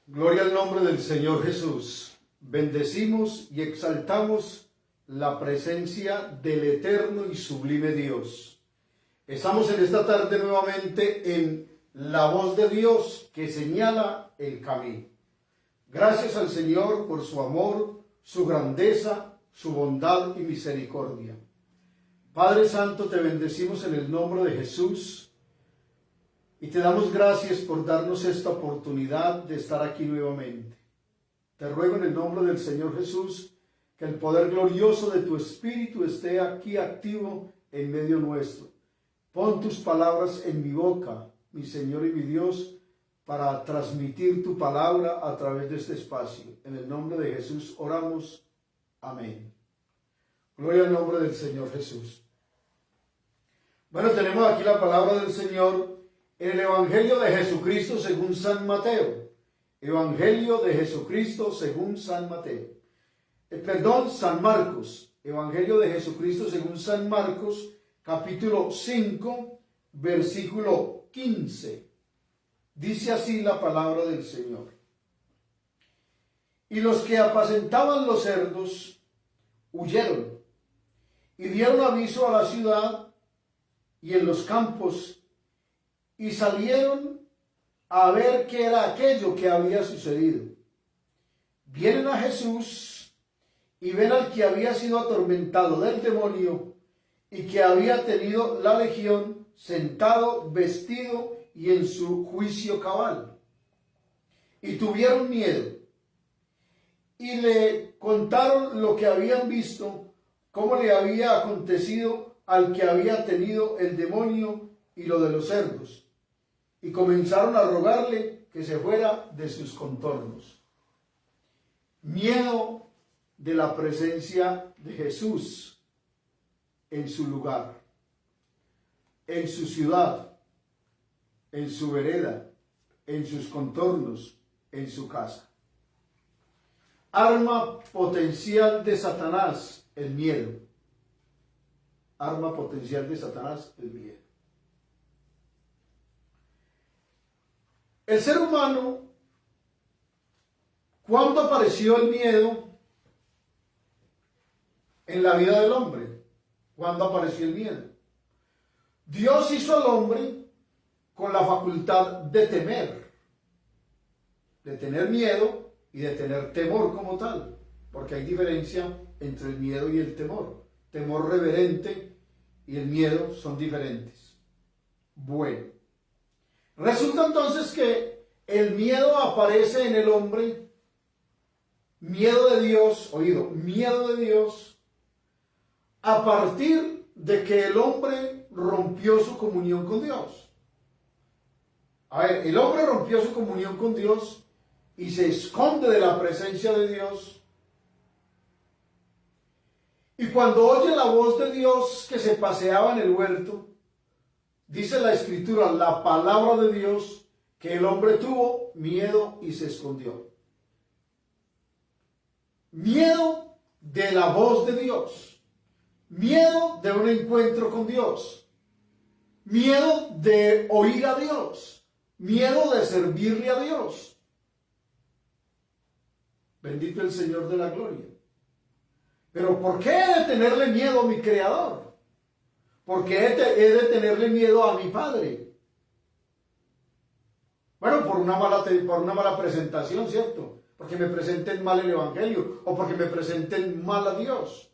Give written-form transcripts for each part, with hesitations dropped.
Gloria al nombre del Señor Jesús. Bendecimos y exaltamos la presencia del eterno y sublime Dios. Estamos en esta tarde nuevamente en la voz de Dios que señala el camino. Gracias al Señor por su amor, su grandeza, su bondad y misericordia. Padre Santo, te bendecimos en el nombre de Jesús. Y te damos gracias por darnos esta oportunidad de estar aquí nuevamente. Te ruego en el nombre del Señor Jesús que el poder glorioso de tu Espíritu esté aquí activo en medio nuestro. Pon tus palabras en mi boca, mi Señor y mi Dios, para transmitir tu palabra a través de este espacio. En el nombre de Jesús oramos. Amén. Gloria al nombre del Señor Jesús. Bueno, tenemos aquí la palabra del Señor en el Evangelio de Jesucristo según San Mateo. Evangelio de Jesucristo según San Mateo. San Marcos. Evangelio de Jesucristo según San Marcos, capítulo 5, versículo 15. Dice así la palabra del Señor. Y los que apacentaban los cerdos huyeron y dieron aviso a la ciudad y en los campos, y salieron a ver qué era aquello que había sucedido. Vienen a Jesús y ven al que había sido atormentado del demonio y que había tenido la legión, sentado, vestido y en su juicio cabal. Y tuvieron miedo y le contaron lo que habían visto, cómo le había acontecido al que había tenido el demonio y lo de los cerdos. Y comenzaron a rogarle que se fuera de sus contornos. Miedo de la presencia de Jesús en su lugar, en su ciudad, en su vereda, en sus contornos, en su casa. Arma potencial de Satanás, el miedo. Arma potencial de Satanás, el miedo. El ser humano, ¿cuándo apareció el miedo en la vida del hombre? ¿Cuándo apareció el miedo? Dios hizo al hombre con la facultad de temer, de tener miedo y de tener temor como tal, porque hay diferencia entre el miedo y el temor. Temor reverente y el miedo son diferentes. Bueno. Resulta entonces que el miedo aparece en el hombre, miedo de Dios, miedo de Dios, a partir de que el hombre rompió su comunión con Dios. El hombre rompió su comunión con Dios y se esconde de la presencia de Dios. Y cuando oye la voz de Dios que se paseaba en el huerto, dice la Escritura, la palabra de Dios, que el hombre tuvo miedo y se escondió. Miedo de la voz de Dios. Miedo de un encuentro con Dios. Miedo de oír a Dios. Miedo de servirle a Dios. Bendito el Señor de la gloria. Pero ¿por qué he de tenerle miedo a mi Creador? Porque he de tenerle miedo a mi Padre. Bueno, por una mala presentación, ¿cierto? Porque me presenten mal el Evangelio o porque me presenten mal a Dios.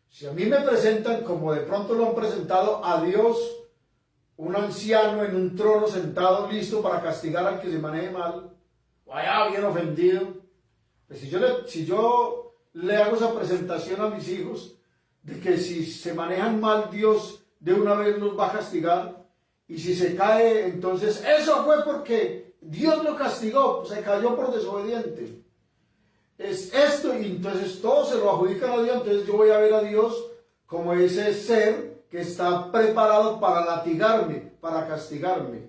Si a mí me presentan como de pronto lo han presentado a Dios, un anciano en un trono sentado listo para castigar al que se maneje mal, o allá bien ofendido, pues si yo le hago esa presentación a mis hijos, de que si se manejan mal, Dios de una vez los va a castigar, y si se cae, entonces eso fue porque Dios lo castigó, se cayó por desobediente. Es esto, y entonces todo se lo adjudican a Dios. Entonces yo voy a ver a Dios como ese ser que está preparado para latigarme, para castigarme.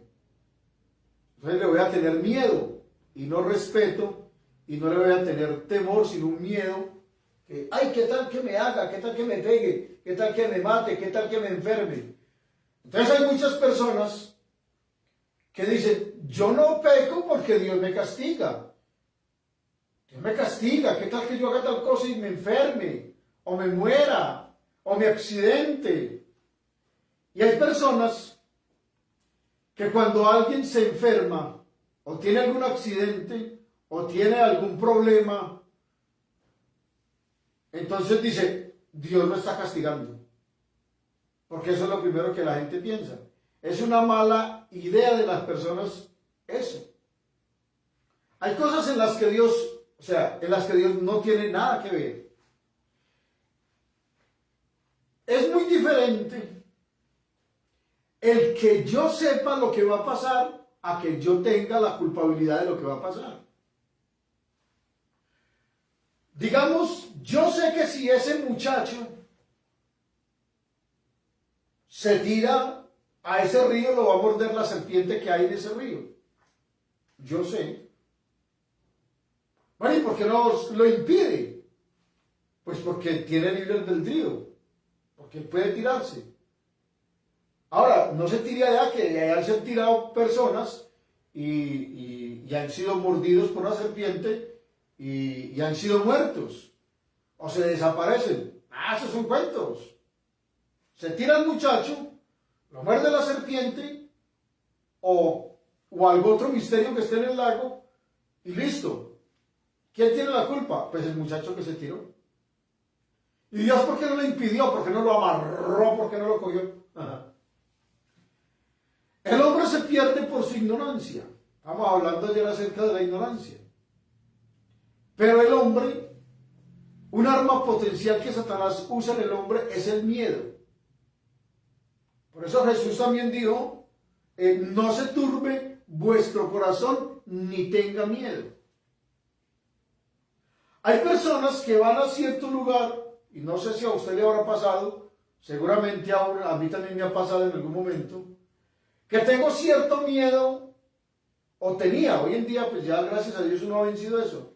Entonces le voy a tener miedo y no respeto, y no le voy a tener temor, sino un miedo que, ay, ¿qué tal que me haga? ¿Qué tal que me pegue? ¿Qué tal que me mate? ¿Qué tal que me enferme? Entonces hay muchas personas que dicen, yo no peco porque Dios me castiga. Dios me castiga, ¿qué tal que yo haga tal cosa y me enferme, o me muera, o me accidente? Y hay personas que cuando alguien se enferma, o tiene algún accidente, o tiene algún problema, entonces dice, Dios lo está castigando. Porque eso es lo primero que la gente piensa. Es una mala idea de las personas eso. Hay cosas en las que Dios, en las que Dios no tiene nada que ver. Es muy diferente el que yo sepa lo que va a pasar a que yo tenga la culpabilidad de lo que va a pasar. Digamos, yo sé que si ese muchacho se tira a ese río, lo va a morder la serpiente que hay en ese río. Yo sé. Bueno, ¿y por qué no lo impide? Pues porque tiene libre albedrío, porque puede tirarse. Ahora, no se tire allá, que allá se han tirado personas y han sido mordidos por una serpiente y han sido muertos o se desaparecen. Esos son cuentos. Se tira el muchacho, lo muerde la serpiente o algún otro misterio que esté en el lago y listo. ¿Quién tiene la culpa? Pues el muchacho que se tiró. ¿Y Dios por qué no le impidió? ¿Por qué no lo amarró? ¿Por qué no lo cogió? Ajá. El hombre se pierde por su ignorancia. Estamos hablando ayer acerca de la ignorancia. Pero el hombre, un arma potencial que Satanás usa en el hombre es el miedo. Por eso Jesús también dijo, no se turbe vuestro corazón ni tenga miedo. Hay personas que van a cierto lugar, y no sé si a usted le habrá pasado, seguramente a mí también me ha pasado en algún momento, que tengo cierto miedo, o tenía, hoy en día pues ya gracias a Dios uno ha vencido eso,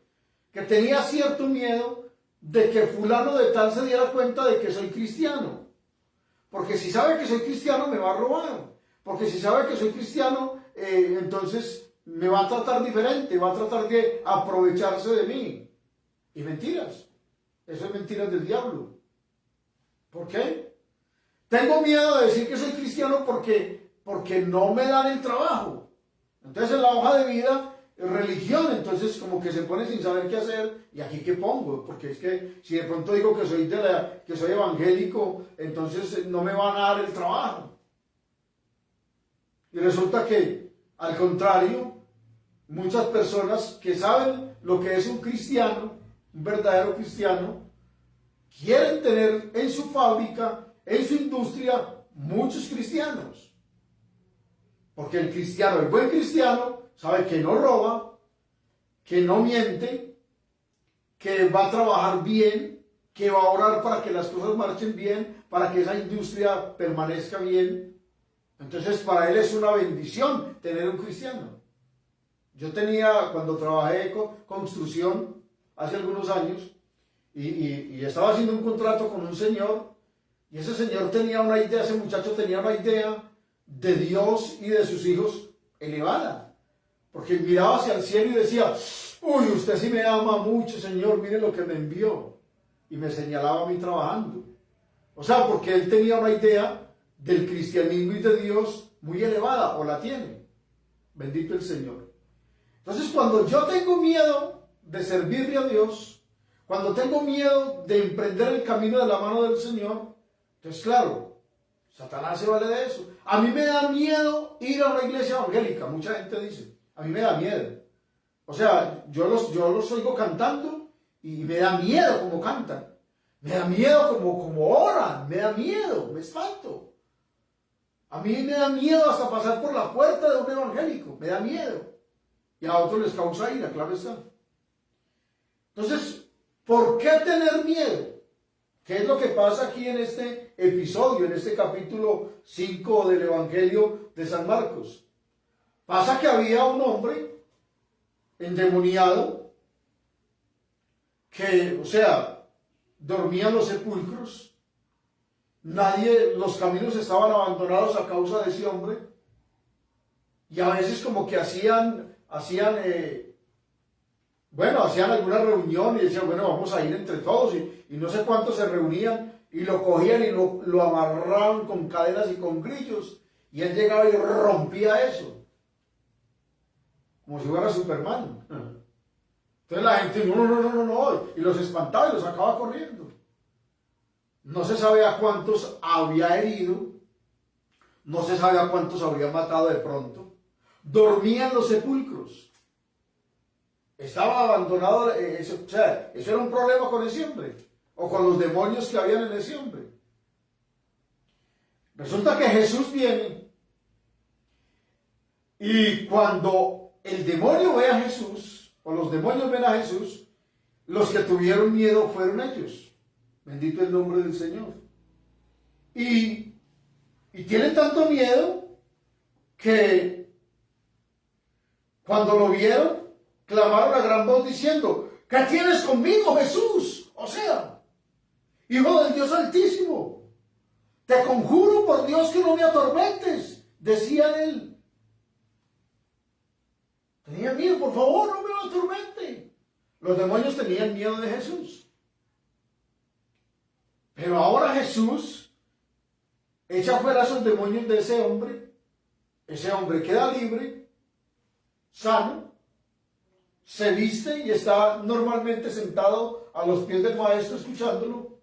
que tenía cierto miedo de que fulano de tal se diera cuenta de que soy cristiano. Porque si sabe que soy cristiano me va a robar. Porque si sabe que soy cristiano, entonces me va a tratar diferente, va a tratar de aprovecharse de mí. Y mentiras. Eso es mentiras del diablo. ¿Por qué? Tengo miedo de decir que soy cristiano porque no me dan el trabajo. Entonces en la hoja de vida, religión, entonces como que se pone sin saber qué hacer. ¿Y aquí qué pongo? Porque es que si de pronto digo que soy evangélico, entonces no me van a dar el trabajo. Y resulta que, al contrario, muchas personas que saben lo que es un cristiano, un verdadero cristiano, quieren tener en su fábrica, en su industria, muchos cristianos. Porque el cristiano, el buen cristiano, sabe que no roba, que no miente, que va a trabajar bien, que va a orar para que las cosas marchen bien, para que esa industria permanezca bien. Entonces para él es una bendición tener un cristiano. Yo tenía, cuando trabajé con construcción, hace algunos años, y estaba haciendo un contrato con un señor, y ese señor tenía una idea, ese muchacho tenía una idea de Dios y de sus hijos elevada, porque miraba hacia el cielo y decía, uy, usted sí me ama mucho, Señor, mire lo que me envió, y me señalaba a mí trabajando. O sea, porque él tenía una idea del cristianismo y de Dios muy elevada, o la tiene, bendito el Señor. Entonces cuando yo tengo miedo de servirle a Dios, cuando tengo miedo de emprender el camino de la mano del Señor, entonces claro, Satanás se vale de eso. A mí me da miedo ir a una iglesia evangélica, mucha gente dice, a mí me da miedo. O sea, yo los oigo cantando y me da miedo como cantan, me da miedo como oran, me da miedo, me espanto. A mí me da miedo hasta pasar por la puerta de un evangélico, me da miedo. Y a otros les causa ira, claro está. Entonces, ¿por qué tener miedo? ¿Qué es lo que pasa aquí en este episodio, en este capítulo 5 del Evangelio de San Marcos? Pasa que había un hombre endemoniado que, dormía en los sepulcros, los caminos estaban abandonados a causa de ese hombre. Y a veces como que hacían alguna reunión y decían, bueno, vamos a ir entre todos, y no sé cuántos se reunían y lo cogían y lo amarraban con cadenas y con grillos, y él llegaba y rompía eso, como si fuera Superman. Entonces la gente, no, y los espantaba y los sacaba corriendo. No se sabe a cuántos había herido, no se sabe a cuántos habría matado de pronto. Dormía en los sepulcros. Estaba abandonado, eso era un problema con ese hombre, o con los demonios que habían en ese hombre. Resulta que Jesús viene, y cuando el demonio ve a Jesús, o los demonios ven a Jesús, los que tuvieron miedo fueron ellos. Bendito el nombre del Señor. Y tienen tanto miedo que cuando lo vieron, clamaron a gran voz diciendo, ¿qué tienes conmigo, Jesús? O sea, Hijo del Dios Altísimo, te conjuro por Dios que no me atormentes, decía él. Tenía miedo, por favor, no me atormente. Los demonios tenían miedo de Jesús. Pero ahora Jesús echa fuera esos demonios de ese hombre queda libre, sano, se viste y está normalmente sentado a los pies del maestro escuchándolo.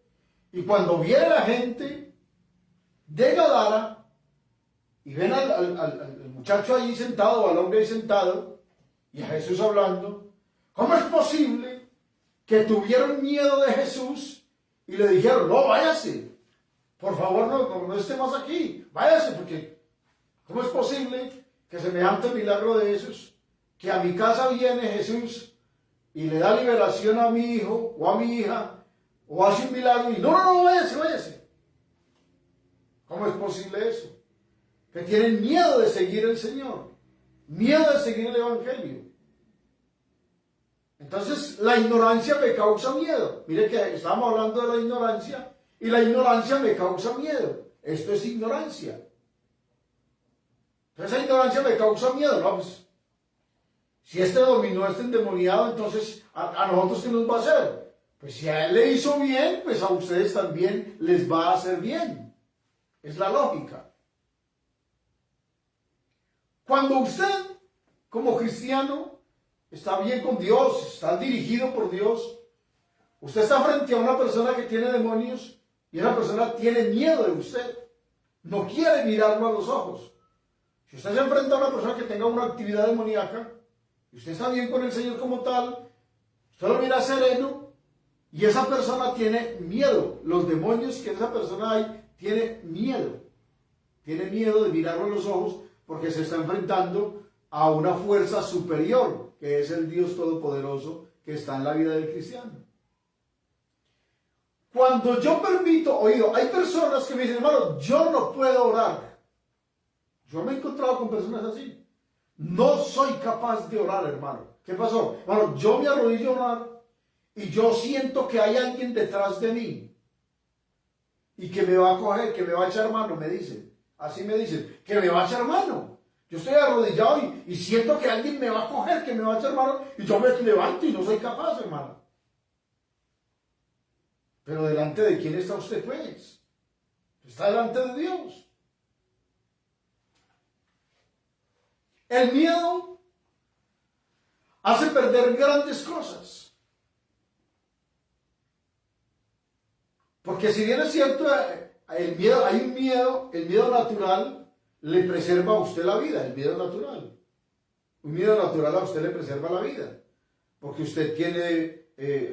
Y cuando viene la gente de Gadara y ven al muchacho allí sentado, o al hombre ahí sentado, y a Jesús hablando, ¿cómo es posible que tuvieron miedo de Jesús y le dijeron, no, váyase, por favor, no esté más aquí, váyase, porque ¿cómo es posible que semejante milagro de esos, que a mi casa viene Jesús y le da liberación a mi hijo o a mi hija, o hace un milagro y no, váyase? ¿Cómo es posible eso? Que tienen miedo de seguir el Señor, miedo de seguir el Evangelio. Entonces la ignorancia me causa miedo. Mire que estamos hablando de la ignorancia, y la ignorancia me causa miedo. Esto es ignorancia. Entonces esa ignorancia me causa miedo, ¿no? Pues, si este dominó, este endemoniado, entonces a nosotros ¿qué nos va a hacer? Pues si a él le hizo bien, pues a ustedes también les va a hacer bien. Es la lógica. Cuando usted, como cristiano, está bien con Dios, está dirigido por Dios, usted está frente a una persona que tiene demonios y esa persona tiene miedo de usted, no quiere mirarlo a los ojos. Si usted se enfrenta a una persona que tenga una actividad demoníaca y usted está bien con el Señor como tal, usted lo mira sereno y esa persona tiene miedo. Los demonios que esa persona hay tiene miedo de mirarlo a los ojos, porque se está enfrentando a una fuerza superior, que es el Dios Todopoderoso que está en la vida del cristiano. Cuando yo permito, hay personas que me dicen, hermano, yo no puedo orar. Yo me he encontrado con personas así. No soy capaz de orar, hermano. ¿Qué pasó? Hermano, yo me arrodillo a orar y yo siento que hay alguien detrás de mí y que me va a coger, que me va a echar mano, me dicen. Así me dicen, que me va a echar mano. Yo estoy arrodillado y siento que alguien me va a coger, que me va a echar mano, y yo me levanto y no soy capaz, hermano. Pero ¿delante de quién está usted, pues? Está delante de Dios. El miedo hace perder grandes cosas. Porque si bien es cierto, el miedo natural le preserva a usted la vida, el miedo natural. Un miedo natural a usted le preserva la vida, porque usted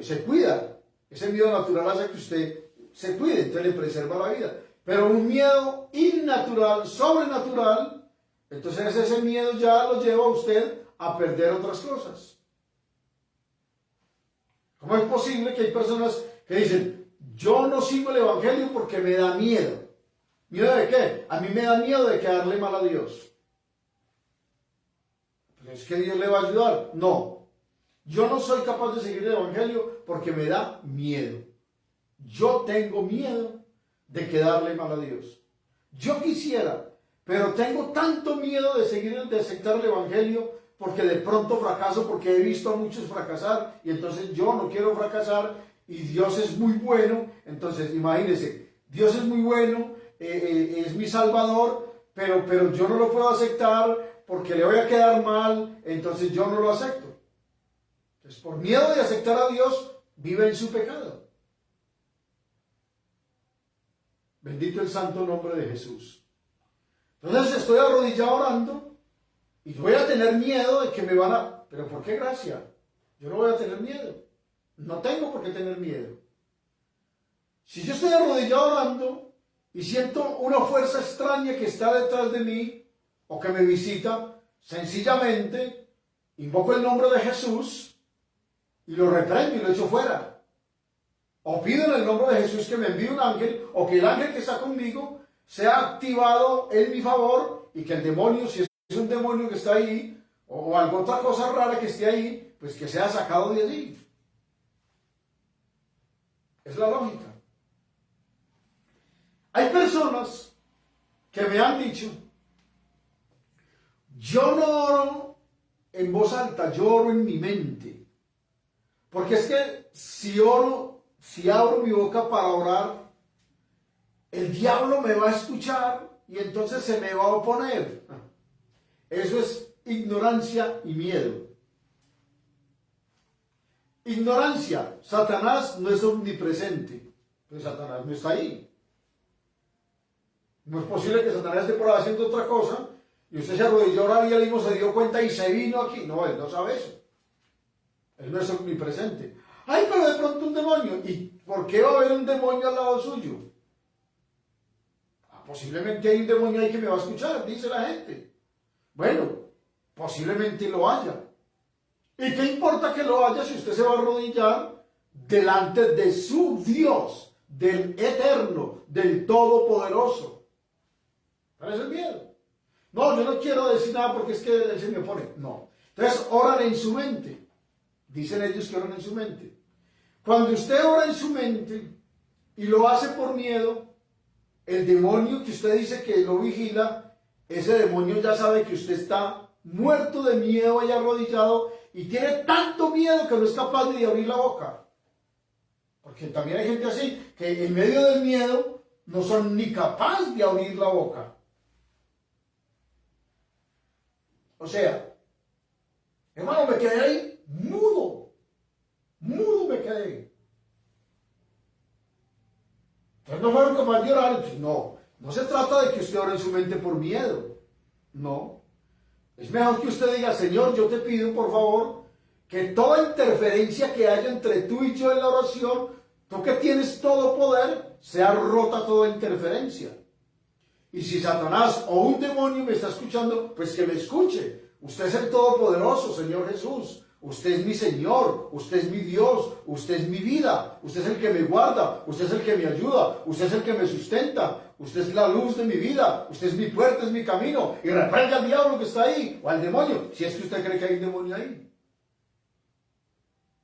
se cuida. Ese miedo natural hace que usted se cuide, entonces le preserva la vida. Pero un miedo innatural, sobrenatural, entonces ese miedo ya lo lleva a usted a perder otras cosas. ¿Cómo es posible que hay personas que dicen, yo no sigo el Evangelio porque me da miedo? ¿Miedo de qué? A mí me da miedo de quedarle mal a Dios. ¿Es que Dios le va a ayudar? No. Yo no soy capaz de seguir el Evangelio porque me da miedo. Yo tengo miedo de quedarle mal a Dios. Yo quisiera, pero tengo tanto miedo de seguir, de aceptar el Evangelio, porque de pronto fracaso, porque he visto a muchos fracasar, y entonces yo no quiero fracasar, y Dios es muy bueno. Entonces imagínense, Dios es muy bueno, es mi Salvador, pero yo no lo puedo aceptar porque le voy a quedar mal, entonces yo no lo acepto. Entonces, por miedo de aceptar a Dios, vive en su pecado. Bendito el santo nombre de Jesús. Entonces estoy arrodillado orando y voy a tener miedo de que me van a... ¿Pero por qué gracia? Yo no voy a tener miedo. No tengo por qué tener miedo. Si yo estoy arrodillado orando y siento una fuerza extraña que está detrás de mí o que me visita, sencillamente invoco el nombre de Jesús y lo reprendo y lo echo fuera. O pido en el nombre de Jesús que me envíe un ángel, o que el ángel que está conmigo sea activado en mi favor, y que el demonio, si es un demonio que está ahí, o alguna otra cosa rara que esté ahí, pues que sea sacado de allí. Es la lógica. Hay personas que me han dicho, yo no oro en voz alta, yo oro en mi mente. Porque es que si abro mi boca para orar, el diablo me va a escuchar y entonces se me va a oponer. Eso es ignorancia y miedo. Ignorancia. Satanás no es omnipresente, pero Satanás no está ahí. No es posible que Satanás esté por ahí haciendo otra cosa y usted se arrodilló a orar y él mismo se dio cuenta y se vino aquí. No, él no sabe eso. Él no es omnipresente. Ay, pero de pronto un demonio. ¿Y por qué va a haber un demonio al lado suyo? Posiblemente hay un demonio ahí que me va a escuchar, dice la gente. Bueno, posiblemente lo haya. ¿Y qué importa que lo haya si usted se va a arrodillar delante de su Dios, del eterno, del todopoderoso? ¿Cuál es el miedo? No, yo no quiero decir nada porque es que él se me opone. No. Entonces oran en su mente. Dicen ellos que oran en su mente. Cuando usted ora en su mente y lo hace por miedo, el demonio que usted dice que lo vigila, ese demonio ya sabe que usted está muerto de miedo y arrodillado y tiene tanto miedo que no es capaz de abrir la boca. Porque también hay gente así que en medio del miedo no son ni capaces de abrir la boca. O sea, hermano, me quedé ahí mudo me quedé. Entonces no fueron capaces de orar. Entonces, no se trata de que usted ore en su mente por miedo. No. Es mejor que usted diga, Señor, yo te pido por favor que toda interferencia que haya entre tú y yo en la oración, tú que tienes todo poder, sea rota toda interferencia. Y si Satanás o un demonio me está escuchando, pues que me escuche. Usted es el Todopoderoso, Señor Jesús. Usted es mi Señor, usted es mi Dios, usted es mi vida, usted es el que me guarda, usted es el que me ayuda, usted es el que me sustenta, usted es la luz de mi vida, usted es mi puerta, es mi camino. Y reprende al diablo que está ahí, o al demonio, si es que usted cree que hay un demonio ahí.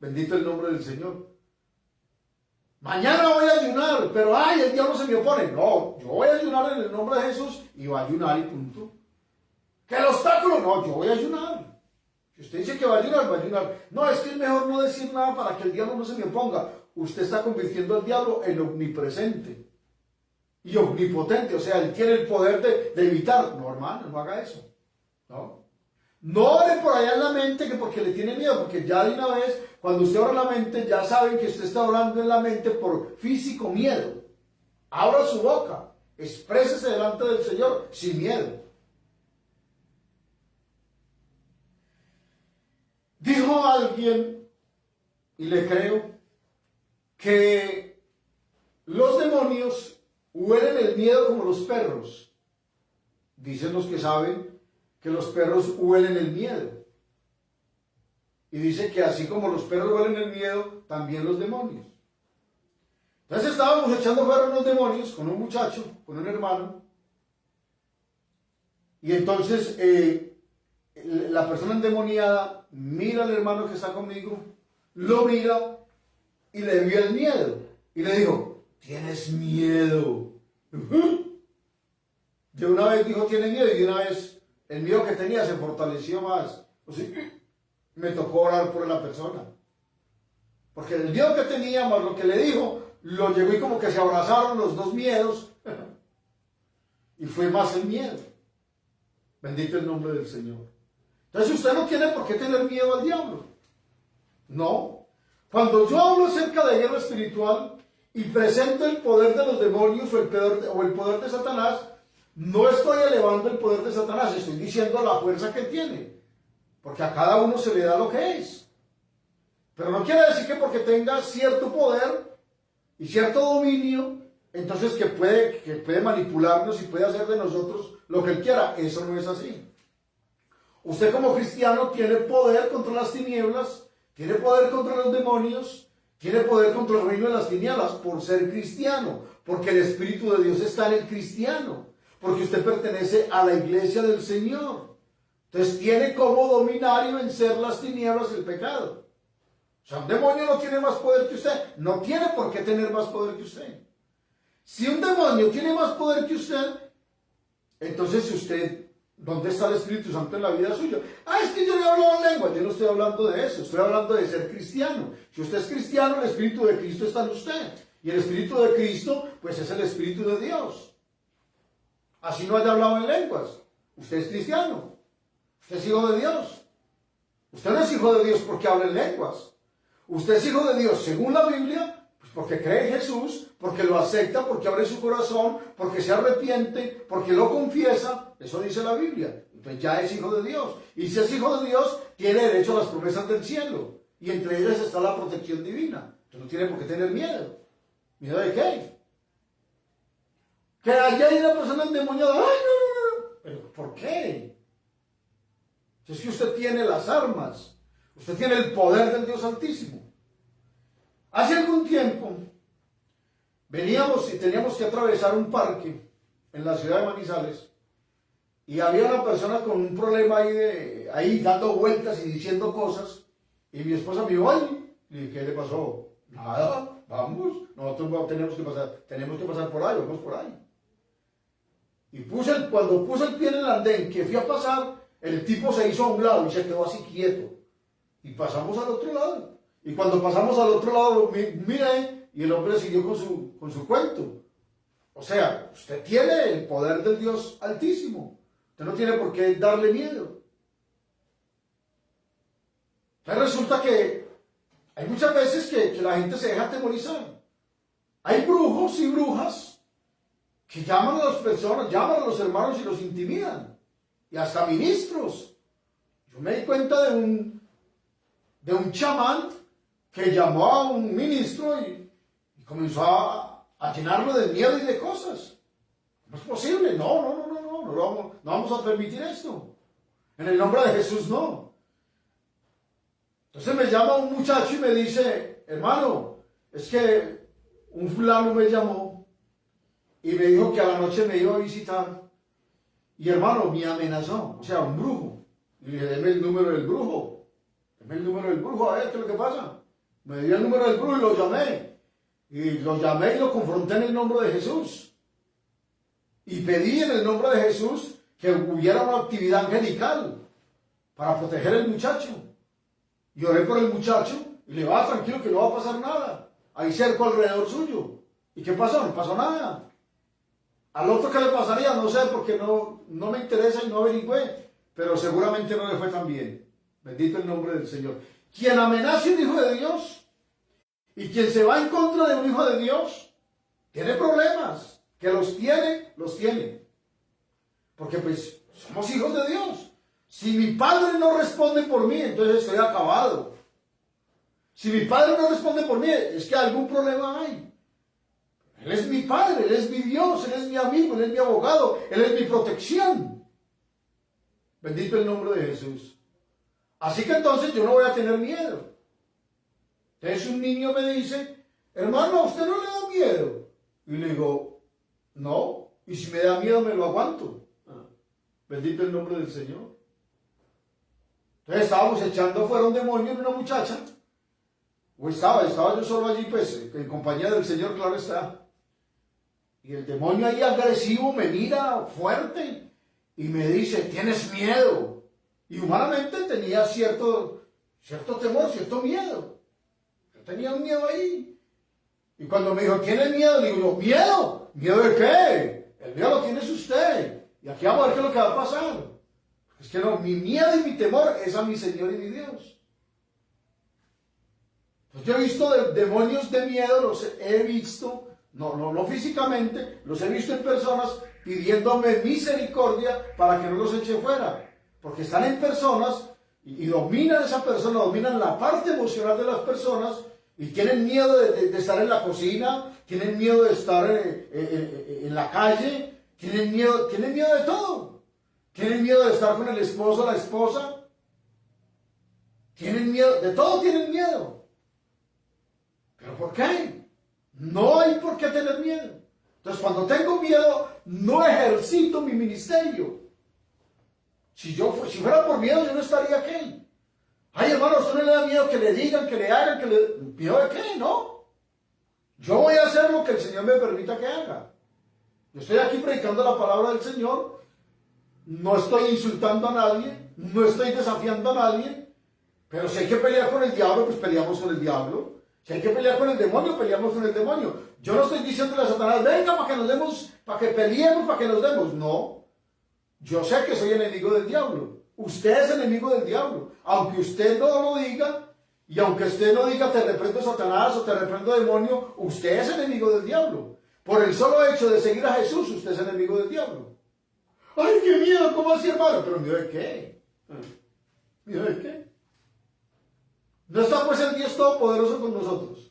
Bendito el nombre del Señor. Mañana voy a ayunar, pero ay, el diablo se me opone. No, yo voy a ayunar en el nombre de Jesús y va a ayunar y punto. ¿Que el obstáculo? No, yo voy a ayunar. Si usted dice que va a ayunar, va a ayunar. No, es que es mejor no decir nada para que el diablo no se me oponga. Usted está convirtiendo al diablo en omnipresente y omnipotente. O sea, él tiene el poder de evitar. No, hermano, no haga eso. No ore por allá en la mente que porque le tiene miedo, porque ya de una vez, cuando usted ora en la mente, ya saben que usted está orando en la mente por físico miedo. Abra su boca, exprésese delante del Señor sin miedo. Dijo alguien, y le creo, que los demonios huelen el miedo como los perros. Dicen los que saben que los perros huelen el miedo. Y dice que así como los perros huelen el miedo, también los demonios. Entonces estábamos echando fuera unos demonios con un muchacho, con un hermano. Y entonces la persona endemoniada mira al hermano que está conmigo, lo mira y le vio el miedo. Y le dijo, tienes miedo. De una vez dijo, tiene miedo, y de una vez el miedo que tenía se fortaleció más. O sea, me tocó orar por la persona. Porque el miedo que tenía, más lo que le dijo, lo llegó y como que se abrazaron los dos miedos. Y fue más el miedo. Bendito el nombre del Señor. Entonces usted no tiene por qué tener miedo al diablo. No. Cuando yo hablo acerca de guerra espiritual y presento el poder de los demonios o el poder de Satanás, no estoy elevando el poder de Satanás, estoy diciendo la fuerza que tiene. Porque a cada uno se le da lo que es. Pero no quiere decir que porque tenga cierto poder y cierto dominio, entonces que puede manipularnos y puede hacer de nosotros lo que él quiera. Eso no es así. Usted como cristiano tiene poder contra las tinieblas, tiene poder contra los demonios, tiene poder contra el reino de las tinieblas por ser cristiano, porque el Espíritu de Dios está en el cristiano, porque usted pertenece a la iglesia del Señor. Entonces tiene como dominar y vencer las tinieblas y el pecado. O sea, un demonio no tiene más poder que usted, no tiene por qué tener más poder que usted. Si un demonio tiene más poder que usted, entonces usted, ¿dónde está el Espíritu Santo en la vida suya? Es que yo le hablo en lengua. Yo no estoy hablando de eso, estoy hablando de ser cristiano. Si usted es cristiano, el Espíritu de Cristo está en usted. Y el Espíritu de Cristo, pues es el Espíritu de Dios. Así no haya hablado en lenguas. Usted es cristiano. Usted es hijo de Dios. Usted no es hijo de Dios porque habla en lenguas. Usted es hijo de Dios según la Biblia, pues porque cree en Jesús, porque lo acepta, porque abre su corazón, porque se arrepiente, porque lo confiesa. Eso dice la Biblia. Entonces ya es hijo de Dios. Y si es hijo de Dios, tiene derecho a las promesas del cielo. Y entre ellas está la protección divina. Entonces no tiene por qué tener miedo. ¿Miedo de qué? Que allá hay una persona endemoniada. ¡Ay, no! ¿Pero por qué? Es que usted tiene las armas. Usted tiene el poder del Dios Altísimo. Hace algún tiempo veníamos y teníamos que atravesar un parque en la ciudad de Manizales y había una persona con un problema ahí dando vueltas y diciendo cosas y mi esposa me dijo, ay, le dije, ¿qué le pasó? Nada, vamos, nosotros tenemos que pasar por ahí, vamos por ahí. Y cuando puse el pie en el andén que fui a pasar, el tipo se hizo a un lado y se quedó así quieto. Y pasamos al otro lado. Y cuando pasamos al otro lado, mire, y el hombre siguió con su cuento. O sea, usted tiene el poder del Dios Altísimo. Usted no tiene por qué darle miedo. Entonces resulta que hay muchas veces que la gente se deja atemorizar. Hay brujos y brujas que llaman a las personas, llaman a los hermanos y los intimidan. Y hasta ministros. Yo me di cuenta de un chamán que llamó a un ministro y comenzó a llenarlo de miedo y de cosas. No es posible, no vamos a permitir esto. En el nombre de Jesús no. Entonces me llama un muchacho y me dice, hermano, es que un fulano me llamó y me dijo que a la noche me iba a visitar y hermano, me amenazó, o sea, un brujo. Y le dije, deme el número del brujo. Deme el número del brujo, a ver qué es lo que pasa. Me dio el número del brujo y lo llamé. Y lo llamé y lo confronté en el nombre de Jesús. Y pedí en el nombre de Jesús que hubiera una actividad angelical para proteger al muchacho. Y oré por el muchacho y le va tranquilo que no va a pasar nada. Hay cerco alrededor suyo. ¿Y qué pasó? No pasó nada. Al otro que le pasaría, no sé, porque no me interesa y no averigüé. Pero seguramente no le fue tan bien. Bendito el nombre del Señor. Quien amenace a un hijo de Dios y quien se va en contra de un hijo de Dios, tiene problemas. Que los tiene. Porque pues somos hijos de Dios. Si mi padre no responde por mí, entonces estoy acabado. Si mi padre no responde por mí, es que algún problema hay. Él es mi padre, Él es mi Dios, Él es mi amigo, Él es mi abogado, Él es mi protección. Bendito el nombre de Jesús. Así que entonces yo no voy a tener miedo. Entonces un niño me dice, hermano, ¿a usted no le da miedo? Y le digo, no, y si me da miedo me lo aguanto. Bendito el nombre del Señor. Entonces estábamos echando fuera un demonio en una muchacha. O estaba yo solo allí, pues, en compañía del Señor, claro está. Y el demonio ahí agresivo me mira fuerte y me dice, tienes miedo. Y humanamente tenía cierto temor, cierto miedo. Yo tenía un miedo ahí. Y cuando me dijo, ¿tienes miedo? Le digo, ¿miedo? ¿Miedo de qué? El miedo lo tienes usted. Y aquí vamos a ver qué es lo que va a pasar. Es que no, mi miedo y mi temor es a mi Señor y mi Dios. Entonces yo he visto demonios de miedo, los he visto. No físicamente, los he visto en personas pidiéndome misericordia para que no los eche fuera. Porque están en personas y dominan esa persona, dominan la parte emocional de las personas y tienen miedo de estar en la cocina, tienen miedo de estar en la calle, tienen miedo de todo. Tienen miedo de estar con el esposo o la esposa. Tienen miedo, de todo tienen miedo. ¿Pero por qué? No hay por qué tener miedo. Entonces, cuando tengo miedo, no ejercito mi ministerio. Si fuera por miedo, yo no estaría aquí. Ay, hermano, ¿a usted no le da miedo que le digan, que le hagan, ¿miedo de qué? No. Yo voy a hacer lo que el Señor me permita que haga. Yo estoy aquí predicando la palabra del Señor. No estoy insultando a nadie. No estoy desafiando a nadie. Pero si hay que pelear con el diablo, pues peleamos con el diablo. Si hay que pelear con el demonio, peleamos con el demonio. Yo no estoy diciéndole a Satanás, venga para que nos demos, para que peleemos, para que nos demos. No. Yo sé que soy enemigo del diablo. Usted es enemigo del diablo. Aunque usted no lo diga, y aunque usted no diga, te reprendo Satanás o te reprendo demonio, usted es enemigo del diablo. Por el solo hecho de seguir a Jesús, usted es enemigo del diablo. ¡Ay, qué miedo! ¿Cómo así, hermano? ¿Pero miedo de qué? ¿Miedo de qué? No está pues el Dios Todopoderoso con nosotros.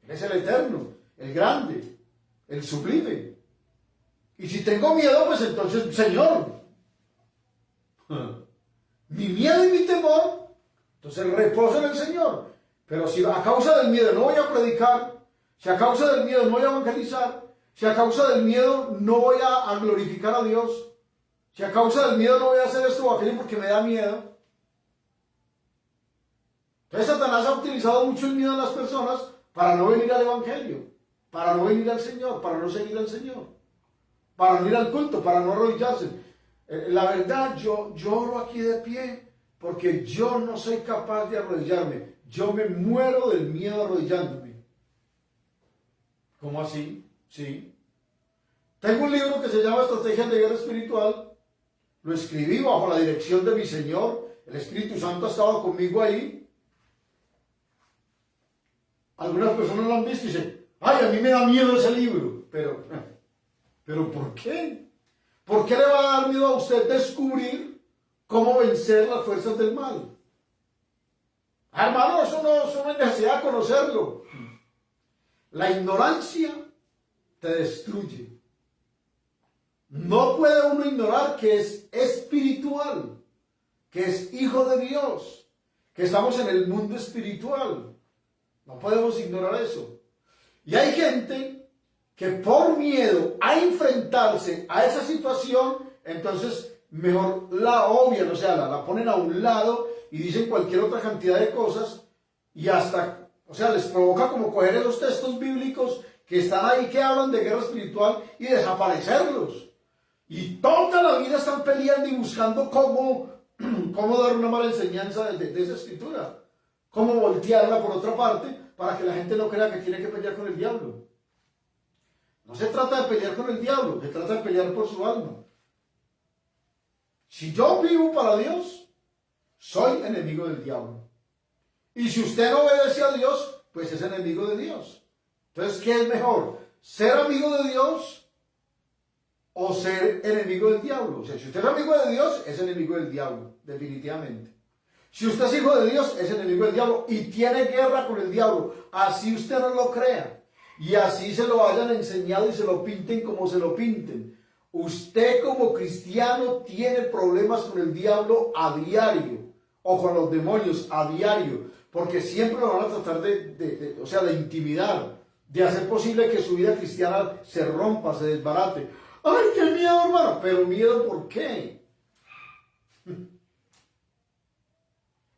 Él es el eterno, el grande, el sublime. Y si tengo miedo, pues entonces, Señor, mi miedo y mi temor, entonces reposo en el Señor. Pero si a causa del miedo no voy a predicar, si a causa del miedo no voy a evangelizar, si a causa del miedo no voy a glorificar a Dios, si a causa del miedo no voy a hacer esto o aquello porque me da miedo. Entonces Satanás ha utilizado mucho el miedo de las personas para no venir al Evangelio, para no venir al Señor, para no seguir al Señor, para no ir al culto, para no arrodillarse. La verdad, yo oro aquí de pie porque yo no soy capaz de arrodillarme. Yo me muero del miedo arrodillándome. ¿Cómo así? Sí. Tengo un libro que se llama Estrategias de Guerra Espiritual. Lo escribí bajo la dirección de mi Señor. El Espíritu Santo ha estado conmigo ahí. Algunas personas lo han visto y dicen, ay, a mí me da miedo ese libro. Pero ¿por qué? ¿Por qué le va a dar miedo a usted descubrir cómo vencer las fuerzas del mal? Hermano, eso no es necesidad de conocerlo. La ignorancia te destruye. No puede uno ignorar que es espiritual, que es hijo de Dios, que estamos en el mundo espiritual. No podemos ignorar eso. Y hay gente que por miedo a enfrentarse a esa situación, entonces mejor la obvian, o sea, la ponen a un lado y dicen cualquier otra cantidad de cosas y hasta, o sea, les provoca como coger esos textos bíblicos que están ahí, que hablan de guerra espiritual y desaparecerlos. Y toda la vida están peleando y buscando cómo dar una mala enseñanza de esa escritura. Cómo voltearla por otra parte para que la gente no crea que tiene que pelear con el diablo. No se trata de pelear con el diablo, se trata de pelear por su alma. Si yo vivo para Dios, soy enemigo del diablo. Y si usted no obedece a Dios, pues es enemigo de Dios. Entonces, ¿qué es mejor? ¿Ser amigo de Dios o ser enemigo del diablo? O sea, si usted es amigo de Dios, es enemigo del diablo, definitivamente. Si usted es hijo de Dios, es enemigo del diablo y tiene guerra con el diablo. Así usted no lo crea. Y así se lo hayan enseñado y se lo pinten como se lo pinten. Usted como cristiano tiene problemas con el diablo a diario. O con los demonios a diario. Porque siempre lo van a tratar de intimidar. De hacer posible que su vida cristiana se rompa, se desbarate. ¡Ay, qué miedo, hermano! Pero miedo, ¿por qué?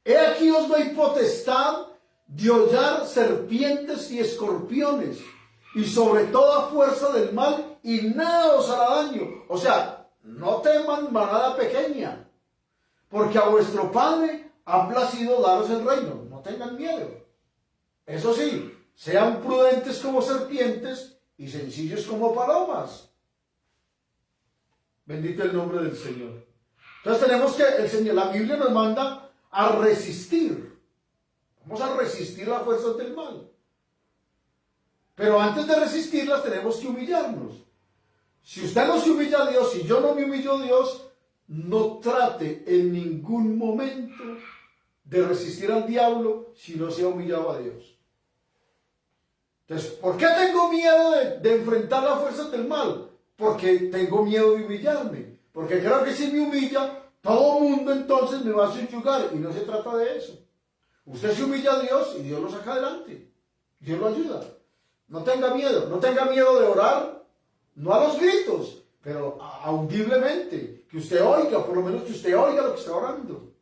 He aquí os doy potestad de hollar serpientes y escorpiones y sobre toda fuerza del mal, y nada os hará daño. O sea, no teman manada pequeña, porque a vuestro Padre ha placido daros el reino. No tengan miedo. Eso sí, sean prudentes como serpientes y sencillos como palomas. Bendito el nombre del Señor. Entonces tenemos que, la Biblia nos manda a resistir. Vamos a resistir las fuerzas del mal. Pero antes de resistirlas tenemos que humillarnos. Si usted no se humilla a Dios, si yo no me humillo a Dios, no trate en ningún momento de resistir al diablo si no se ha humillado a Dios. Entonces, ¿por qué tengo miedo de enfrentar las fuerzas del mal? Porque tengo miedo de humillarme. Porque creo que si me humilla, todo el mundo entonces me va a subyugar. Y no se trata de eso. Usted se humilla a Dios y Dios lo saca adelante. Dios lo ayuda. No tenga miedo. No tenga miedo de orar. No a los gritos, pero audiblemente. Que usted oiga, por lo menos que usted oiga lo que está orando.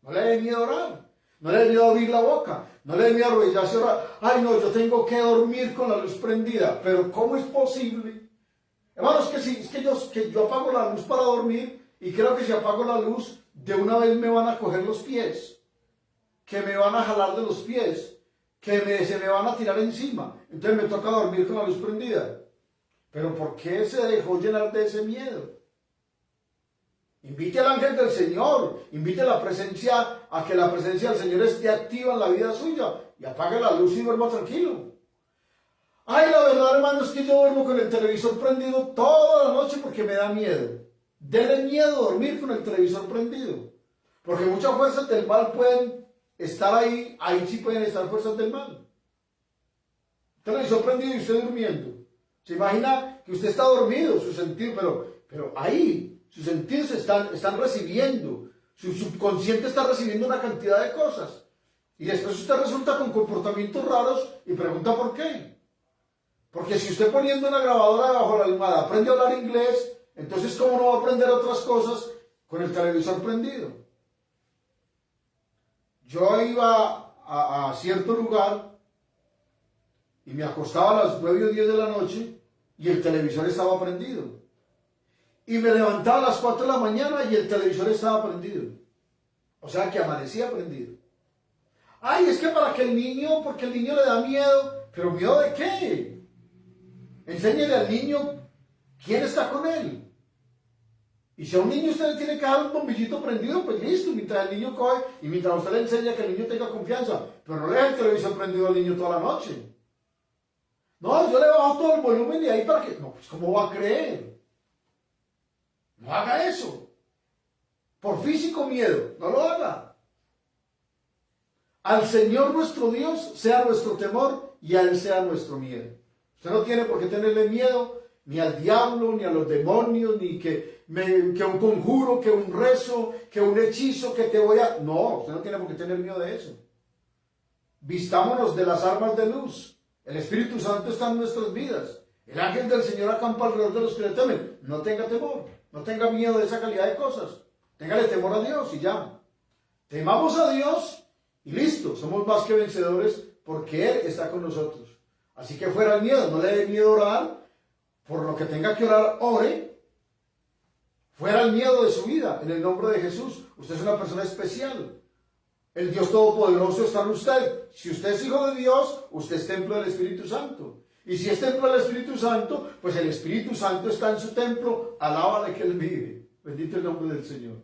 No le dé miedo a orar. No le dé miedo a abrir la boca. No le dé miedo a arrodillarse a orar. Ay, no, yo tengo que dormir con la luz prendida. Pero ¿cómo es posible? Hermanos, que yo apago la luz para dormir y creo que si apago la luz, de una vez me van a coger los pies. Que me van a jalar de los pies. Que se me van a tirar encima. Entonces me toca dormir con la luz prendida. Pero ¿por qué se dejó llenar de ese miedo? Invite al ángel del Señor, invite a que la presencia del Señor esté activa en la vida suya y apague la luz y duerma tranquilo. Ay, la verdad, hermano, es que yo duermo con el televisor prendido toda la noche porque me da miedo. Dele miedo dormir con el televisor prendido, porque muchas fuerzas del mal pueden estar ahí sí pueden estar fuerzas del mal. Televisor prendido y usted durmiendo. Se imagina que usted está dormido, su sentido, pero ahí sus sentidos están recibiendo, su subconsciente está recibiendo una cantidad de cosas. Y después usted resulta con comportamientos raros y pregunta por qué. Porque si usted poniendo una grabadora debajo de la almohada aprende a hablar inglés, entonces ¿cómo no va a aprender otras cosas con el televisor prendido? Yo iba a cierto lugar y me acostaba a las 9 o 10 de la noche y el televisor estaba prendido. Y me levantaba a las 4 de la mañana y el televisor estaba prendido. O sea que amanecía prendido. Ay, es que porque el niño le da miedo. ¿Pero miedo de qué? Enséñele al niño quién está con él. Y si a un niño usted le tiene que dar un bombillito prendido, pues listo, mientras el niño coge y mientras usted le enseña que el niño tenga confianza. Pero no le deje el televisor prendido al niño toda la noche. No, yo le bajo todo el volumen de ahí para que... No, pues ¿cómo va a creer? No haga eso. Por físico miedo, no lo haga. Al Señor nuestro Dios sea nuestro temor y a Él sea nuestro miedo. Usted no tiene por qué tenerle miedo ni al diablo, ni a los demonios, ni que un conjuro, que un rezo, que un hechizo, que te voy a... No, usted no tiene por qué tener miedo de eso. Vistámonos de las armas de luz. El Espíritu Santo está en nuestras vidas. El ángel del Señor acampa alrededor de los que le temen. No tenga temor, no tenga miedo de esa calidad de cosas. Téngale temor a Dios y ya. Temamos a Dios y listo, somos más que vencedores porque Él está con nosotros. Así que fuera el miedo, no le dé miedo orar, por lo que tenga que orar, ore. Fuera el miedo de su vida, en el nombre de Jesús. Usted es una persona especial. El Dios Todopoderoso está en usted. Si usted es hijo de Dios, usted es templo del Espíritu Santo. Y si es templo del Espíritu Santo, pues el Espíritu Santo está en su templo, alábale que Él vive. Bendito el nombre del Señor.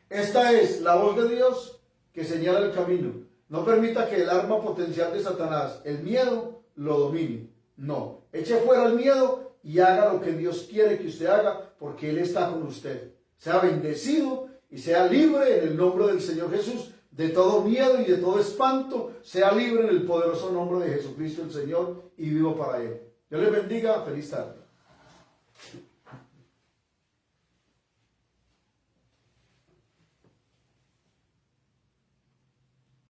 Esta es la voz de Dios que señala el camino. No permita que el arma potencial de Satanás, el miedo, lo domine. No, eche fuera el miedo y haga lo que Dios quiere que usted haga, porque Él está con usted. Sea bendecido y sea libre en el nombre del Señor Jesús de todo miedo y de todo espanto. Sea libre en el poderoso nombre de Jesucristo el Señor y vivo para Él. Dios les bendiga. Feliz tarde.